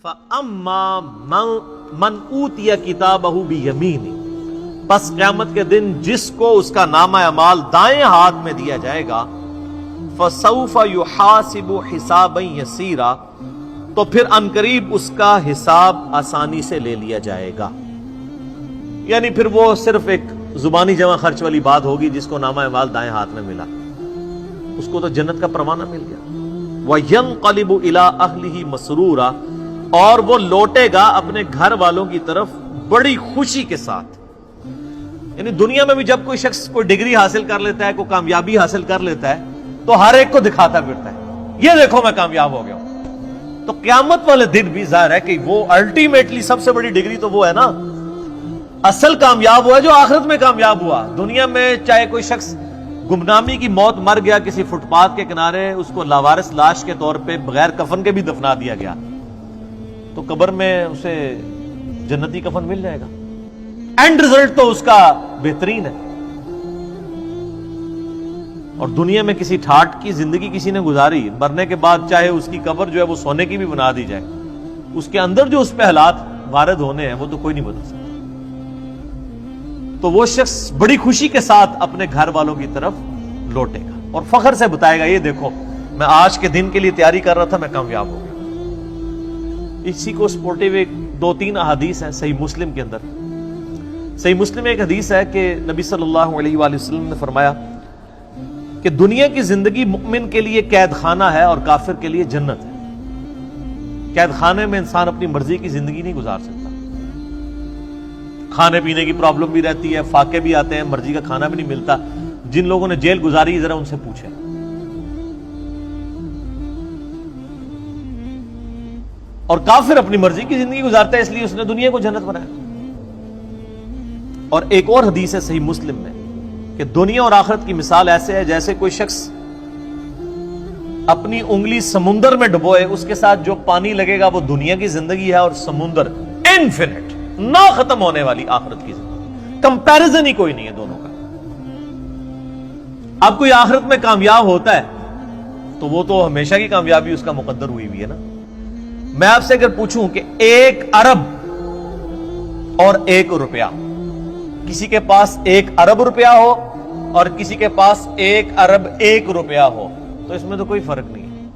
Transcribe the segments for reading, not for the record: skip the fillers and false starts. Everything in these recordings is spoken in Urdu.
فَأَمَّا مَنْ أُوتِيَ كِتَابَهُ بِيَمِينِهِ، پس قیامت کے دن جس کو اس کا نامہ اعمال دائیں ہاتھ میں دیا جائے گا، فَسَوْفَ يُحَاسِبُ حِسَابًا يَسِيرًا، تو پھر عنقریب اس کا حساب آسانی سے لے لیا جائے گا. یعنی پھر وہ صرف ایک زبانی جمع خرچ والی بات ہوگی. جس کو نامہ اعمال دائیں ہاتھ میں ملا اس کو تو جنت کا پروانہ مل گیا. وَيَنْقَلِبُ إِلَىٰ أَهْلِهِ مَسْرُورًا، اور وہ لوٹے گا اپنے گھر والوں کی طرف بڑی خوشی کے ساتھ. یعنی دنیا میں بھی جب کوئی شخص کوئی ڈگری حاصل کر لیتا ہے، کوئی کامیابی حاصل کر لیتا ہے، تو ہر ایک کو دکھاتا پھرتا ہے، یہ دیکھو میں کامیاب ہو گیا ہوں. تو قیامت والے دن بھی ظاہر ہے کہ وہ الٹیمیٹلی سب سے بڑی ڈگری تو وہ ہے نا، اصل کامیاب ہوا ہے جو آخرت میں کامیاب ہوا. دنیا میں چاہے کوئی شخص گمنامی کی موت مر گیا کسی فٹ پاتھ کے کنارے، اس کو لاوارث لاش کے طور پہ بغیر کفن کے بھی دفنا دیا گیا، تو قبر میں اسے جنتی کفن مل جائے گا. اینڈ رزلٹ تو اس کا بہترین ہے. اور دنیا میں کسی ٹھاٹ کی زندگی کسی نے گزاری، مرنے کے بعد چاہے اس کی قبر جو ہے وہ سونے کی بھی بنا دی جائے، اس کے اندر جو اس پہ حالات وارد ہونے ہیں وہ تو کوئی نہیں بدل سکتا. تو وہ شخص بڑی خوشی کے ساتھ اپنے گھر والوں کی طرف لوٹے گا اور فخر سے بتائے گا، یہ دیکھو میں آج کے دن کے لیے تیاری کر رہا تھا، میں کامیاب ہو گیا. اسی کو سپورٹیو ایک 2-3 احادیث ہیں صحیح مسلم کے اندر. صحیح مسلم میں ایک حدیث ہے کہ نبی صلی اللہ علیہ وآلہ وسلم نے فرمایا کہ دنیا کی زندگی مؤمن کے لیے قید خانہ ہے اور کافر کے لیے جنت ہے. قید خانے میں انسان اپنی مرضی کی زندگی نہیں گزار سکتا، کھانے پینے کی پرابلم بھی رہتی ہے، فاقے بھی آتے ہیں، مرضی کا کھانا بھی نہیں ملتا. جن لوگوں نے جیل گزاری ذرا ان سے پوچھیں. اور کافر اپنی مرضی کی زندگی گزارتا ہے، اس لیے اس نے دنیا کو جنت بنایا. اور ایک اور حدیث ہے صحیح مسلم میں کہ دنیا اور آخرت کی مثال ایسے ہے جیسے کوئی شخص اپنی انگلی سمندر میں ڈبوئے، اس کے ساتھ جو پانی لگے گا وہ دنیا کی زندگی ہے، اور سمندر انفینٹ نہ ختم ہونے والی آخرت کی زندگی. کمپیرزن ہی کوئی نہیں ہے دونوں کا. اب کوئی آخرت میں کامیاب ہوتا ہے تو وہ تو ہمیشہ کی کامیابی اس کا مقدر ہوئی ہوئی ہے نا. میں آپ سے اگر پوچھوں کہ 1 ارب اور 1 روپیہ، کسی کے پاس 1 ارب روپیہ ہو اور کسی کے پاس 1 ارب 1 روپیہ ہو، تو اس میں تو کوئی فرق نہیں ہے،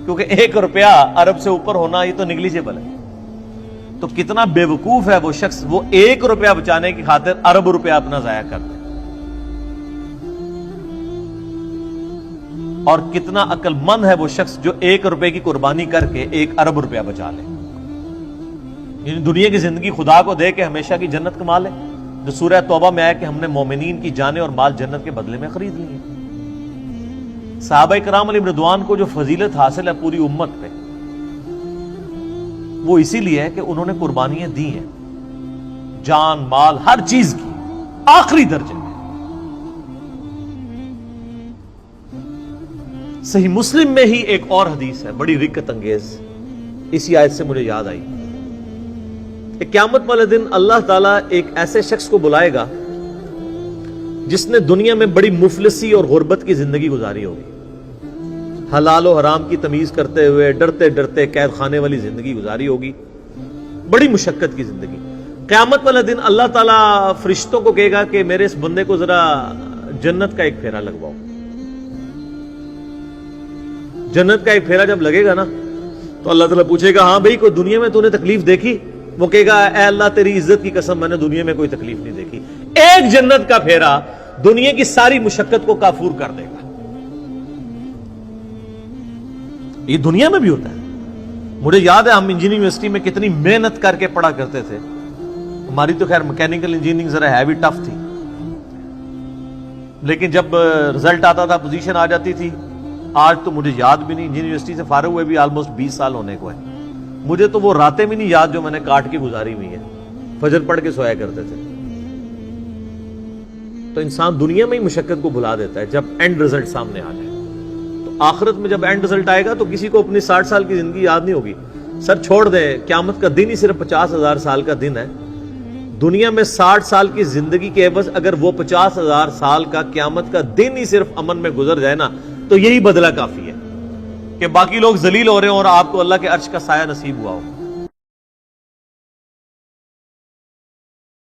کیونکہ 1 روپیہ ارب سے اوپر ہونا یہ تو نیگلیجبل ہے. تو کتنا بے وقوف ہے وہ شخص، وہ 1 روپیہ بچانے کی خاطر ارب روپیہ اپنا ضائع کرتا ہے. اور کتنا عقل مند ہے وہ شخص جو 1 روپے کی قربانی کر کے 1 ارب روپیہ بچا لے. یعنی دنیا کی زندگی خدا کو دے کے ہمیشہ کی جنت کما لے، جو سورہ توبہ میں آیا کہ ہم نے مومنین کی جانیں اور مال جنت کے بدلے میں خرید لی ہیں. صحابہ کرام علیہ رضوان کو جو فضیلت حاصل ہے پوری امت پہ، وہ اسی لیے ہے کہ انہوں نے قربانیاں دی ہیں، جان مال ہر چیز کی آخری درجے میں. صحیح مسلم میں ہی ایک اور حدیث ہے بڑی رکت انگیز، اسی آیت سے مجھے یاد آئی کہ قیامت والے دن اللہ تعالیٰ ایک ایسے شخص کو بلائے گا جس نے دنیا میں بڑی مفلسی اور غربت کی زندگی گزاری ہوگی، حلال و حرام کی تمیز کرتے ہوئے ڈرتے ڈرتے قید خانے والی زندگی گزاری ہوگی، بڑی مشقت کی زندگی. قیامت والے دن اللہ تعالیٰ فرشتوں کو کہے گا کہ میرے اس بندے کو ذرا جنت کا ایک پھیرا لگواؤ. جنت کا ایک پھیرا جب لگے گا نا تو اللہ تعالیٰ پوچھے گا ہاں بھائی کوئی دنیا میں تو نے تکلیف دیکھی؟ وہ کہے گا اے اللہ تیری عزت کی قسم میں نے دنیا میں کوئی تکلیف نہیں دیکھی. ایک جنت کا پھیرا دنیا کی ساری مشقت کو کافور کر دے گا. یہ دنیا میں بھی ہوتا ہے. مجھے یاد ہے ہم انجینئرنگ یونیورسٹی میں کتنی محنت کر کے پڑھا کرتے تھے. ہماری تو خیر میکینیکل انجینئرنگ ذرا ہیوی ٹف تھی، لیکن جب رزلٹ آتا تھا پوزیشن آ جاتی تھی. آج تو مجھے یاد بھی نہیں، انجینئرنگ یونیورسٹی سے فارغ ہوئے بھی آلموسٹ 20 سال ہونے کو ہے، مجھے تو وہ راتیں بھی نہیں یاد جو میں نے کاٹ کے گزاری ہوئی ہیں. فجر پڑھ کے سویا کرتے تھے. تو انسان دنیا میں ہی مشقت کو بھلا دیتا ہے جب اینڈ رزلٹ سامنے آ جائے. تو آخرت میں جب اینڈ رزلٹ آئے گا تو کسی کو اپنی 60 سال کی زندگی یاد نہیں ہوگی. سر چھوڑ دے، قیامت کا دن ہی صرف 50,000 سال کا دن ہے. دنیا میں 60 سال کی زندگی کے عوض اگر وہ 50,000 سال کا قیامت کا دن ہی صرف امن میں گزر جائے نا تو یہی بدلہ کافی ہے. کہ باقی لوگ ذلیل ہو رہے ہوں اور آپ کو اللہ کے عرش کا سایہ نصیب ہوا ہو.